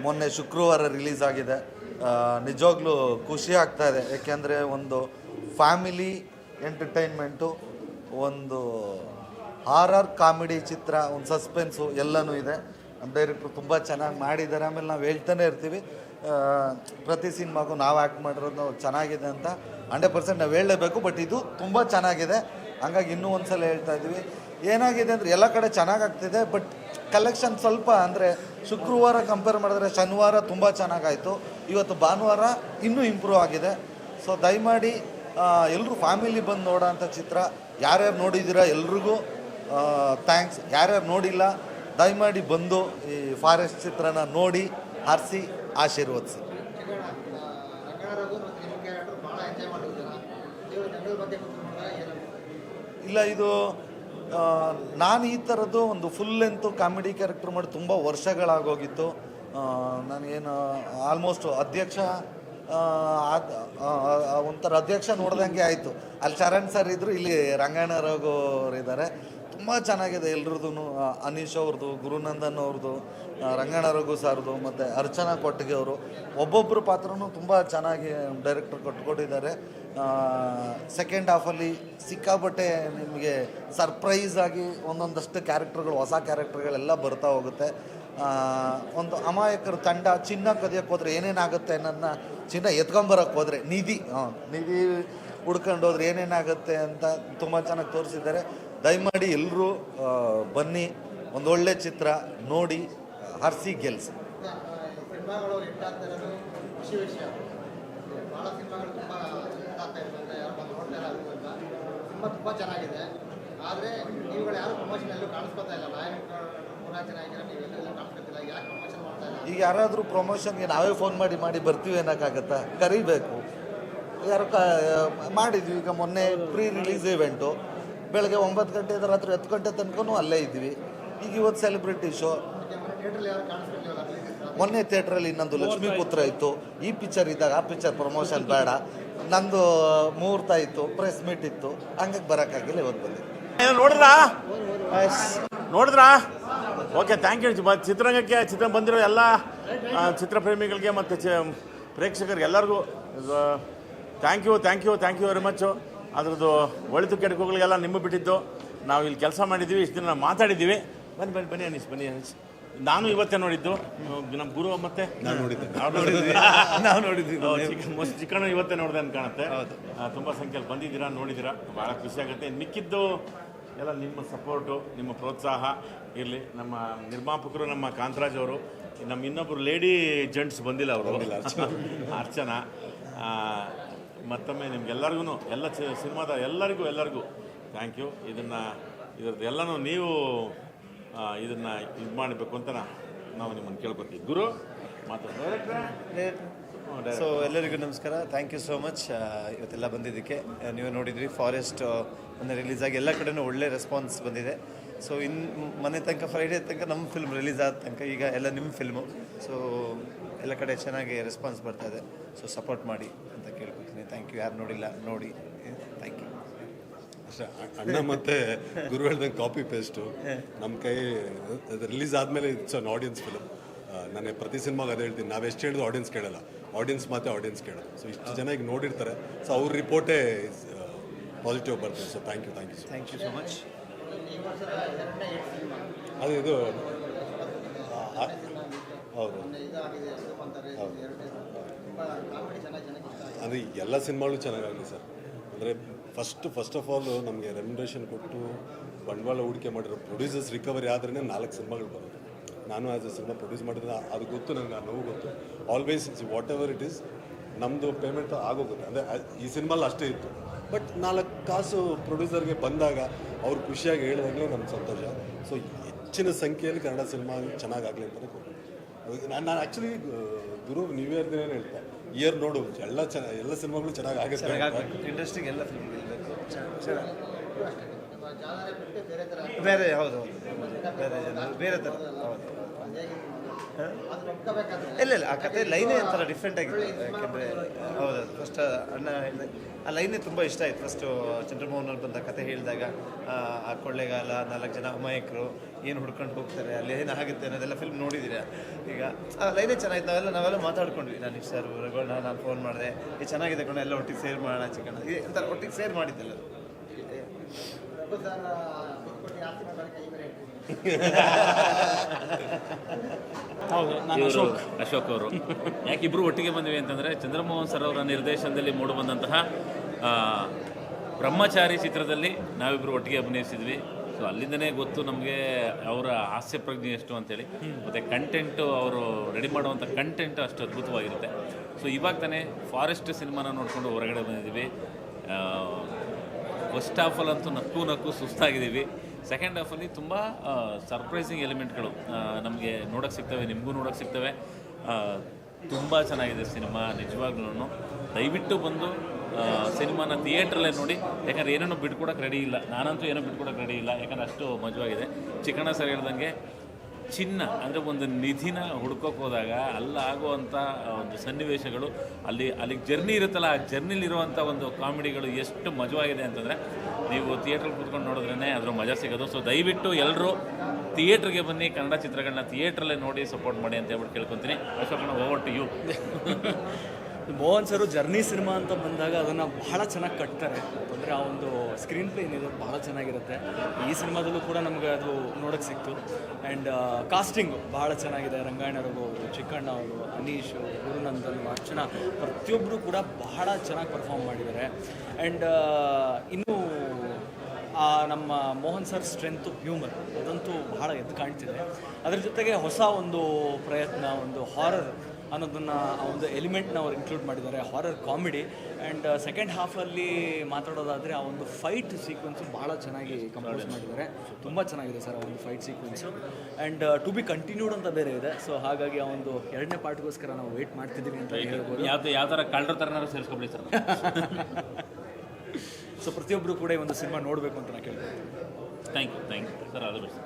ಮೊನ್ನೆ ಶುಕ್ರವಾರ ರಿಲೀಸ್ ಆಗಿದೆ. ನಿಜವಾಗ್ಲೂ ಖುಷಿ ಆಗ್ತಾ ಇದೆ, ಏಕೆಂದರೆ ಒಂದು ಫ್ಯಾಮಿಲಿ ಎಂಟರ್ಟೈನ್ಮೆಂಟು, ಒಂದು ಹಾರರ್ ಕಾಮಿಡಿ ಚಿತ್ರ, ಒಂದು ಸಸ್ಪೆನ್ಸು ಎಲ್ಲನೂ ಇದೆ. ನಮ್ಮ ಡೈರೆಕ್ಟ್ರು ತುಂಬ ಚೆನ್ನಾಗಿ ಮಾಡಿದ್ದಾರೆ. ಆಮೇಲೆ ನಾವು ಹೇಳ್ತಾನೆ ಇರ್ತೀವಿ, ಪ್ರತಿ ಸಿನಿಮಾಗೂ ನಾವು ಆ್ಯಕ್ಟ್ ಮಾಡಿರೋದು ಚೆನ್ನಾಗಿದೆ ಅಂತ 100% ನಾವು ಹೇಳಲೇಬೇಕು. ಬಟ್ ಇದು ತುಂಬ ಚೆನ್ನಾಗಿದೆ, ಹಂಗಾಗಿ ಇನ್ನೂ ಒಂದು ಸಲ ಹೇಳ್ತಾ ಇದ್ದೀವಿ. ಏನಾಗಿದೆ ಅಂದರೆ ಎಲ್ಲ ಕಡೆ ಚೆನ್ನಾಗಾಗ್ತಿದೆ, ಬಟ್ ಕಲೆಕ್ಷನ್ ಸ್ವಲ್ಪ ಅಂದರೆ ಶುಕ್ರವಾರ ಕಂಪೇರ್ ಮಾಡಿದ್ರೆ ಶನಿವಾರ ತುಂಬ ಚೆನ್ನಾಗಾಯಿತು. ಇವತ್ತು ಭಾನುವಾರ ಇನ್ನೂ ಇಂಪ್ರೂವ್ ಆಗಿದೆ. ಸೊ ದಯಮಾಡಿ ಎಲ್ಲರೂ ಫ್ಯಾಮಿಲಿ ಬಂದು ನೋಡೋ ಅಂಥ ಚಿತ್ರ. ಯಾರ್ಯಾರು ನೋಡಿದ್ದೀರಾ ಎಲ್ರಿಗೂ ಥ್ಯಾಂಕ್ಸ್. ಯಾರ್ಯಾರು ನೋಡಿಲ್ಲ ದಯಮಾಡಿ ಬಂದು ಈ ಫಾರೆಸ್ಟ್ ಚಿತ್ರನ ನೋಡಿ ಹರಿಸಿ ಆಶೀರ್ವದಿಸಿ. ಇಲ್ಲ, ಇದು ನಾನು ಈ ಥರದ್ದು ಒಂದು ಫುಲ್ ಲೆಂತು ಕಾಮಿಡಿ ಕ್ಯಾರೆಕ್ಟರ್ ಮಾಡಿ ತುಂಬ ವರ್ಷಗಳಾಗೋಗಿತ್ತು. ನನಗೇನು ಆಲ್ಮೋಸ್ಟ್ ಅಧ್ಯಕ್ಷ ಒಂಥರ ಅಧ್ಯಕ್ಷ ನೋಡ್ದಂಗೆ ಆಯಿತು. ಅಲ್ಲಿ ಚರಣ್ ಸರ್ ಇದ್ದರು, ಇಲ್ಲಿ ರಂಗಣ್ಣ ರಘು ಅವರು ಇದ್ದಾರೆ. ತುಂಬ ಚೆನ್ನಾಗಿದೆ ಎಲ್ರದ್ದು. ಅನೀಶ್ ಅವ್ರದ್ದು, ಗುರುನಂದನ್ ಅವ್ರದ್ದು, ರಂಗಣ್ಣ ರಘು ಸರ್ದು, ಮತ್ತು ಅರ್ಚನಾ ಕೊಟ್ಟಿಗೆ ಅವರು ಒಬ್ಬೊಬ್ಬರು ಪಾತ್ರನೂ ತುಂಬ ಚೆನ್ನಾಗಿ ಡೈರೆಕ್ಟರ್ ಕೊಟ್ಕೊಟ್ಟಿದ್ದಾರೆ. ಸೆಕೆಂಡ್ ಹಾಫಲ್ಲಿ ಸಿಕ್ಕಾಬಟ್ಟೆ ನಿಮಗೆ ಸರ್ಪ್ರೈಸ್ ಆಗಿ ಒಂದೊಂದಷ್ಟು ಕ್ಯಾರೆಕ್ಟರ್ಗಳು, ಹೊಸ ಕ್ಯಾರೆಕ್ಟರ್ಗಳೆಲ್ಲ ಬರ್ತಾ ಹೋಗುತ್ತೆ. ಒಂದು ಅಮಾಯಕರ ತಂಡ ಚಿನ್ನ ಕದಿಯೋಕ್ಕೆ ಹೋದ್ರೆ ಏನೇನಾಗುತ್ತೆ ಅನ್ನೋದನ್ನ, ಚಿನ್ನ ಎತ್ಕೊಂಬರೋಕ್ಕೆ ಹೋದರೆ ನಿಧಿ ಹುಡ್ಕೊಂಡು ಹೋದ್ರೆ ಏನೇನಾಗುತ್ತೆ ಅಂತ ತುಂಬ ಚೆನ್ನಾಗಿ ತೋರಿಸಿದ್ದಾರೆ. ದಯಮಾಡಿ ಎಲ್ಲರೂ ಬನ್ನಿ, ಒಂದೊಳ್ಳೆ ಚಿತ್ರ ನೋಡಿ ಹರಿಸಿ ಗೆಲ್ಲಿಸಿ. ತುಂಬ ಚೆನ್ನಾಗಿದೆ, ಆದರೆ ನೀವುಗಳು ಯಾರು ಪ್ರಮೋಷನ್ ಎಲ್ಲೂ ಕಾಣಿಸ್ಕೊತಾ ಇಲ್ಲ. ನೀವೆಲ್ಲ ಕಾಣಿಸ್ಕೊತಿಲ್ಲ, ಯಾಕೆ ಪ್ರಮೋಷನ್ ಮಾಡ್ತಾ ಇಲ್ಲ? ಈಗ ಯಾರಾದರೂ ಪ್ರಮೋಷನ್ಗೆ ನಾವೇ ಫೋನ್ ಮಾಡಿ ಬರ್ತೀವಿ ಅನ್ನೋಕ್ಕಾಗತ್ತಾ? ಕರಿಬೇಕು. ಯಾರು ಮಾಡಿದ್ವಿ. ಈಗ ಮೊನ್ನೆ ಪ್ರೀ ರಿಲೀಸ್ ಇವೆಂಟು ಬೆಳಗ್ಗೆ 9 ಗಂಟೆಯಿಂದ ರಾತ್ರಿ 10 ಗಂಟೆ ತನಕನೂ ಅಲ್ಲೇ ಇದ್ವಿ. ಈಗ ಇವತ್ತು ಸೆಲೆಬ್ರಿಟಿ ಶೋ. ಮೊನ್ನೆ ಥಿಯೇಟ್ರಲ್ಲಿ ಇನ್ನೊಂದು ಲಕ್ಷ್ಮೀಪುತ್ರ ಇತ್ತು. ಈ ಪಿಕ್ಚರ್ ಇದ್ದಾಗ ಆ ಪಿಕ್ಚರ್ ಪ್ರಮೋಷನ್ ಬೇಡ, ನಂದು ಮುಹೂರ್ತ ಇತ್ತು, ಪ್ರೆಸ್ ಮೀಟ್ ಇತ್ತು, ಹಂಗಾಗಿ ಬರೋಕ್ಕಾಗಿಲ್ಲ. ಇವತ್ತು ಬಂದಿದ್ದೆ. ನೋಡಿದ್ರಾ? Okay, thank you. ಚಿತ್ರರಂಗಕ್ಕೆ ಚಿತ್ರ ಬಂದಿರೋ ಎಲ್ಲ ಚಿತ್ರಪ್ರೇಮಿಗಳಿಗೆ ಮತ್ತು ಪ್ರೇಕ್ಷಕರಿಗೆ ಎಲ್ಲರಿಗೂ ಥ್ಯಾಂಕ್ ಯು ವೆರಿ ಮಚ್ಚು. ಅದ್ರದ್ದು ಒಳಿತು ಕೆಡುಕುಗಳಿಗೆಲ್ಲ ನಿಮ್ಮ ಬಿಟ್ಟಿದ್ದು. ನಾವು ಇಲ್ಲಿ ಕೆಲಸ ಮಾಡಿದ್ದೀವಿ, ಇಷ್ಟು ದಿನ ಮಾತಾಡಿದ್ದೀವಿ. ಬನ್ನಿ ಅನೀಶ್. ನಾನು ಇವತ್ತೇ ನೋಡಿದ್ದು, ನಮ್ಮ ಗುರು ಮತ್ತೆ ನಾವು ನೋಡಿದ್ವಿ. ಚಿಕ್ಕಣ್ಣ ಇವತ್ತೇ ನೋಡಿದೆ ಅಂತ ಕಾಣುತ್ತೆ. ತುಂಬ ಸಂಖ್ಯೆಯಲ್ಲಿ ಬಂದಿದ್ದೀರಾ, ನೋಡಿದ್ದೀರಾ, ಭಾಳ ಖುಷಿ ಆಗುತ್ತೆ. ಮಿಕ್ಕಿದ್ದು ಎಲ್ಲ ನಿಮ್ಮ ಸಪೋರ್ಟು, ನಿಮ್ಮ ಪ್ರೋತ್ಸಾಹ ಇರಲಿ. ನಮ್ಮ ನಿರ್ಮಾಪಕರು ನಮ್ಮ ಕಾಂತರಾಜ್ ಅವರು, ನಮ್ಮ ಇನ್ನೊಬ್ಬರು ಲೇಡಿ ಜೆಂಟ್ಸ್ ಬಂದಿಲ್ಲ, ಅವರು ಅರ್ಚನಾ. ಮತ್ತೊಮ್ಮೆ ನಿಮ್ಗೆಲ್ಲರಿಗೂ, ಎಲ್ಲ ಸಿನಿಮಾದ ಎಲ್ಲರಿಗೂ ಥ್ಯಾಂಕ್ ಯು. ಇದ್ರದ್ದು ಎಲ್ಲನೂ ನೀವು ಇದನ್ನು ಇದು ಮಾಡಬೇಕು ಅಂತ ನಾವು ನಿಮ್ಮನ್ನು ಕೇಳ್ಕೊತೀವಿ. ಗುರು ಸೊ ಎಲ್ಲರಿಗೂ ನಮಸ್ಕಾರ. ಥ್ಯಾಂಕ್ ಯು ಸೋ ಮಚ್ ಇವತ್ತೆಲ್ಲ ಬಂದಿದ್ದಕ್ಕೆ. ನೀವು ನೋಡಿದ್ರಿ ಫಾರೆಸ್ಟ್ ಮೊನ್ನೆ ರಿಲೀಸ್ ಆಗಿ ಎಲ್ಲ ಕಡೆನೂ ಒಳ್ಳೆ ರೆಸ್ಪಾನ್ಸ್ ಬಂದಿದೆ. ಸೊ ಮೊನ್ನೆ ತನಕ ಫ್ರೈಡೇ ತನಕ ನಮ್ಮ ಫಿಲ್ಮ್ ರಿಲೀಸ್ ಆದ ತನಕ ಈಗ ಎಲ್ಲ ನಿಮ್ಮ ಫಿಲ್ಮು. ಸೊ ಎಲ್ಲ ಕಡೆ ಚೆನ್ನಾಗಿ ರೆಸ್ಪಾನ್ಸ್ ಬರ್ತಾ ಇದೆ. ಸೊ ಸಪೋರ್ಟ್ ಮಾಡಿ ಅಂತ ಕೇಳ್ಕೊತೀನಿ. Thank you. ಯಾರು ನೋಡಿಲ್ಲ ನೋಡಿ. Thank you. ಅಷ್ಟೇ. ಅಣ್ಣ ಮತ್ತು ಗುರು ಹೇಳ್ದಂಗೆ ಕಾಪಿ ಪೇಸ್ಟು ನಮ್ಮ ಕೈ ರಿಲೀಸ್ ಆದಮೇಲೆ ಇಟ್ಸ್ ಅನ್ ಆಡಿಯನ್ಸ್ ಫಿಲಮ್. ನಾನು ಪ್ರತಿ ಸಿನಿಮಾಗೆ ಅದೇ ಹೇಳ್ತೀನಿ, ನಾವು ಎಷ್ಟು ಹೇಳಿದ್ರು ಆಡಿಯನ್ಸ್ ಕೇಳಲ್ಲ, ಆಡಿಯನ್ಸ್ ಆಡಿಯನ್ಸ್ ಕೇಳೋದು. ಸೊ ಇಷ್ಟು ಜನ ಈಗ ನೋಡಿರ್ತಾರೆ. ಸೊ ಅವ್ರ ರಿಪೋರ್ಟೇ ಪಾಸಿಟಿವ್ ಬರ್ತದೆ. So thank you so much. ಅದು ಇದು ಹೌದು ಅಂದರೆ ಎಲ್ಲ ಸಿನಿಮಾಗಳು ಚೆನ್ನಾಗಾಗಲಿ ಸರ್. ಅಂದರೆ ಫಸ್ಟ್ ಆಫ್ ಆಲ್ ನಮಗೆ ರೆಮ್ಯುನರೇಷನ್ ಕೊಟ್ಟು ಬಂಡವಾಳ ಹೂಡಿಕೆ ಮಾಡಿರೋ ಪ್ರೊಡ್ಯೂಸರ್ಸ್ ರಿಕವರಿ ಆದ್ರೇ 4 ಸಿನಿಮಾಗಳು ಬರೋದು. ನಾನು ಆ್ಯಸ್ ಎ ಸಿನಿಮಾ ಪ್ರೊಡ್ಯೂಸ್ ಮಾಡಿದ್ರೆ ಅದು ಗೊತ್ತು ನನಗೆ, ಆ ನೋವು ಗೊತ್ತು. Always what ever it is ನಮ್ಮದು ಪೇಮೆಂಟ್ ಆಗೋಗುತ್ತೆ. ಅಂದರೆ ಈ ಸಿನಿಮಾಲ್ಲಿ ಅಷ್ಟೇ ಇತ್ತು. ಬಟ್ 4 ಕಾಸು ಪ್ರೊಡ್ಯೂಸರ್ಗೆ ಬಂದಾಗ ಅವ್ರು ಖುಷಿಯಾಗಿ ಹೇಳಿದಾಗಲೇ ನಮ್ಗೆ ಸಂತೋಷ. ಸೊ ಹೆಚ್ಚಿನ ಸಂಖ್ಯೆಯಲ್ಲಿ ಕನ್ನಡ ಸಿನಿಮಾ ಚೆನ್ನಾಗಾಗಲಿ ಅಂತಲೇ ಕೊಟ್ಟು ನಾನು ಆ್ಯಕ್ಚುಲಿ ಗುರು ನ್ಯೂ ಇಯರ್ ದಿನ ಹೇಳ್ತೆ, ಇಯರ್ ನೋಡು ಎಲ್ಲ ಸಿನಿಮಾಗಳು ಚೆನ್ನಾಗಿ ಆಗುತ್ತೆ. ಇಂಡಸ್ಟ್ರಿಗೆ ಎಲ್ಲ ಫಿಲ್ಮ್ ಬೇರೆ ಹೌದು ಬೇರೆ ಥರ ಹೌದು. ಅದು ಒಪ್ಕೋಬೇಕಾದ್ರೆ ಇಲ್ಲ ಆ ಕತೆ ಲೈನೇ ಒಂಥರ ಡಿಫ್ರೆಂಟ್ ಆಗಿತ್ತು. ಯಾಕೆಂದರೆ ಹೌದು ಫಸ್ಟ್ ಅಣ್ಣ ಹೇಳಿದ ಆ ಲೈನೇ ತುಂಬ ಇಷ್ಟ ಆಯಿತು. ಫಸ್ಟು ಚಂದ್ರಮೋಹನ್ ಅವ್ರು ಬಂದ ಕತೆ ಹೇಳಿದಾಗ ಆ ಕೊಳ್ಳೆಗಾಲ 4 ಜನ ಅಮಾಯಕರು ಏನು ಹುಡ್ಕೊಂಡು ಹೋಗ್ತಾರೆ, ಅಲ್ಲಿ ಏನಾಗುತ್ತೆ ಅನ್ನೋದೆಲ್ಲ ಫಿಲ್ಮ್ ನೋಡಿದ್ದೀರಾ. ಈಗ ಆ ಲೈನೇ ಚೆನ್ನಾಗಿತ್ತು. ನಾವೆಲ್ಲ ಮಾತಾಡ್ಕೊಂಡ್ವಿ, ನಾನು ಸರ್ ರಘುವಣ್ಣ ನಾನು ಫೋನ್ ಮಾಡಿದೆ, ಇದು ಚೆನ್ನಾಗಿದೆ ಕಣ, ಎಲ್ಲ ಒಟ್ಟಿಗೆ ಸೇರ್ ಮಾಡೋಣ ಚಿಕ್ಕಣ್ಣ, ಇದು ಒಂಥರ ಒಟ್ಟಿಗೆ ಸೇರ್ ಮಾಡಿದ್ದೆಲ್ಲ. ರಘು ಸರ್ ಕೊಟ್ಟು ಆಸ್ತಿ ಮಾಡೋಕ್ಕೆ ಕೈ ಬೇರೆ ಹೌದು, ನಾನು ಅಶೋಕ್ ಅವರು ಯಾಕಿಬ್ರು ಒಟ್ಟಿಗೆ ಬಂದಿವಿ ಅಂತಂದರೆ, ಚಂದ್ರಮೋಹನ್ ಸರ್ ಅವರ ನಿರ್ದೇಶನದಲ್ಲಿ ಮೂಡಿಬಂದಂತಹ ಬ್ರಹ್ಮಚಾರಿ ಚಿತ್ರದಲ್ಲಿ ನಾವಿಬ್ಬರು ಒಟ್ಟಿಗೆ ಅಭಿನಯಿಸಿದ್ವಿ. ಸೊ ಅಲ್ಲಿಂದನೇ ಗೊತ್ತು ನಮಗೆ ಅವರ ಹಾಸ್ಯ ಪ್ರಜ್ಞೆ ಎಷ್ಟು ಅಂತೇಳಿ, ಮತ್ತು ಕಂಟೆಂಟು ಅವರು ರೆಡಿ ಮಾಡುವಂಥ ಕಂಟೆಂಟ್ ಅಷ್ಟು ಅದ್ಭುತವಾಗಿರುತ್ತೆ. ಸೊ ಇವಾಗ ತಾನೇ ಫಾರೆಸ್ಟ್ ಸಿನಿಮಾನ ನೋಡಿಕೊಂಡು ಹೊರಗಡೆ ಬಂದಿದ್ದೀವಿ. ಫಸ್ಟ್ ಹಾಫಲ್ಲಂತೂ ನಕ್ಕು ಸುಸ್ತಾಗಿದ್ದೀವಿ. ಸೆಕೆಂಡ್ ಹಾಫಲ್ಲಿ ತುಂಬ ಸರ್ಪ್ರೈಸಿಂಗ್ ಎಲಿಮೆಂಟ್ಗಳು ನಮಗೆ ನೋಡೋಕ್ಕೆ ಸಿಗ್ತವೆ, ನಿಮಗೂ ನೋಡೋಕ್ಕೆ ಸಿಗ್ತವೆ. ತುಂಬ ಚೆನ್ನಾಗಿದೆ ಸಿನಿಮಾ ನಿಜವಾಗ್ಲೂ. ದಯವಿಟ್ಟು ಬಂದು ಸಿನಿಮಾನ ಥಿಯೇಟ್ರಲ್ಲೇ ನೋಡಿ, ಯಾಕಂದರೆ ಏನೇನೋ ಬಿಟ್ಕೊಡೋಕೆ ರೆಡಿ ಇಲ್ಲ. ನಾನಂತೂ ಏನೋ ಬಿಟ್ಕೊಡೋಕೆ ರೆಡಿ ಇಲ್ಲ, ಯಾಕಂದರೆ ಅಷ್ಟು ಮಜವಾಗಿದೆ. ಚಿಕ್ಕಣ್ಣ ಸರ್ ಹೇಳ್ದಂಗೆ ಚಿನ್ನ ಅಂದರೆ ಒಂದು ನಿಧಿನ ಹುಡ್ಕೋಕೆ ಹೋದಾಗ ಅಲ್ಲಾಗುವಂಥ ಒಂದು ಸನ್ನಿವೇಶಗಳು, ಅಲ್ಲಿಗೆ ಜರ್ನಿ ಇರುತ್ತಲ್ಲ, ಆ ಜರ್ನಿಲಿರುವಂಥ ಒಂದು ಕಾಮಿಡಿಗಳು ಎಷ್ಟು ಮಜವಾಗಿದೆ ಅಂತಂದರೆ ನೀವು ಥಿಯೇಟ್ರಲ್ಲಿ ಕೂತ್ಕೊಂಡು ನೋಡಿದ್ರೇ ಅದ್ರ ಮಜಾ ಸಿಗೋದು. ಸೊ ದಯವಿಟ್ಟು ಎಲ್ಲರೂ ಥಿಯೇಟ್ರಿಗೆ ಬನ್ನಿ, ಕನ್ನಡ ಚಿತ್ರಗಳನ್ನ ಥಿಯೇಟ್ರಲ್ಲೇ ನೋಡಿ ಸಪೋರ್ಟ್ ಮಾಡಿ ಅಂತ ಹೇಳ್ಬಿಟ್ಟು ಕೇಳ್ಕೊತೀನಿ. ಅಶೋಕಣ್ಣ, over to you. Mohan sir journey cinema ಅಂತ ಬಂದಾಗ ಅದನ್ನು ಬಹಳ ಚೆನ್ನಾಗಿ ಕಟ್ತಾರೆ. ಅಂದರೆ ಆ ಒಂದು ಸ್ಕ್ರೀನ್ ಪ್ಲೇ ಏನಿದೆ ಭಾಳ ಚೆನ್ನಾಗಿರುತ್ತೆ. ಈ ಸಿನಿಮಾದಲ್ಲೂ ಕೂಡ ನಮಗೆ ಅದು ನೋಡೋಕ್ಕೆ ಸಿಕ್ತು. ಆ್ಯಂಡ್ ಕಾಸ್ಟಿಂಗು ಭಾಳ ಚೆನ್ನಾಗಿದೆ. ರಂಗಾಯಣ ರಘು ಅವರು, ಚಿಕ್ಕಣ್ಣ ಅವರು, ಅನೀಶ್, ಗುರುನಂದನ್, ಅರ್ಚನಾ ಪ್ರತಿಯೊಬ್ಬರು ಕೂಡ ಬಹಳ ಚೆನ್ನಾಗಿ ಪರ್ಫಾರ್ಮ್ ಮಾಡಿದ್ದಾರೆ. ಆ್ಯಂಡ್ ಇನ್ನೂ ನಮ್ಮ ಮೋಹನ್ ಸರ್ ಸ್ಟ್ರೆಂತು ಹ್ಯೂಮರ್ ಅದಂತೂ ಬಹಳ ಎದ್ದು ಕಾಣ್ತಿದೆ. ಅದರ ಜೊತೆಗೆ ಹೊಸ ಒಂದು ಪ್ರಯತ್ನ, ಒಂದು ಹಾರರ್ ಅನ್ನೋದನ್ನು, ಆ ಒಂದು ಎಲಿಮೆಂಟ್ನ ಅವ್ರು ಇನ್ಕ್ಲೂಡ್ ಮಾಡಿದ್ದಾರೆ, ಹಾರರ್ ಕಾಮಿಡಿ. ಆ್ಯಂಡ್ ಸೆಕೆಂಡ್ ಹಾಫಲ್ಲಿ ಮಾತಾಡೋದಾದರೆ ಆ ಒಂದು ಫೈಟ್ ಸೀಕ್ವೆನ್ಸು ಭಾಳ ಚೆನ್ನಾಗಿ ಕಂಪೋಸ್ ಮಾಡಿದ್ದಾರೆ. ತುಂಬ ಚೆನ್ನಾಗಿದೆ ಸರ್ ಆ ಒಂದು fight sequence. And to be continued ಅಂತ ಬೇರೆ ಇದೆ. ಸೊ ಹಾಗಾಗಿ ಆ ಒಂದು 2ನೇ ಪಾರ್ಟ್ಗೋಸ್ಕರ ನಾವು ವೇಟ್ ಮಾಡ್ತಿದ್ದೀವಿ ಅಂತ ಹೇಳ್ಬೋದು. ಯಾವ ಥರ ಕಳ್ಳರ ಥರನಾದ್ರು ಸೇರಿಸ್ಕೊಬಿಡಿ ಸರ್. ಸೊ ಪ್ರತಿಯೊಬ್ಬರು ಕೂಡ ಈ ಒಂದು ಸಿನಿಮಾ ನೋಡಬೇಕು ಅಂತ ನಾನು ಕೇಳ್ತೀನಿ. Thank you sir, all the best.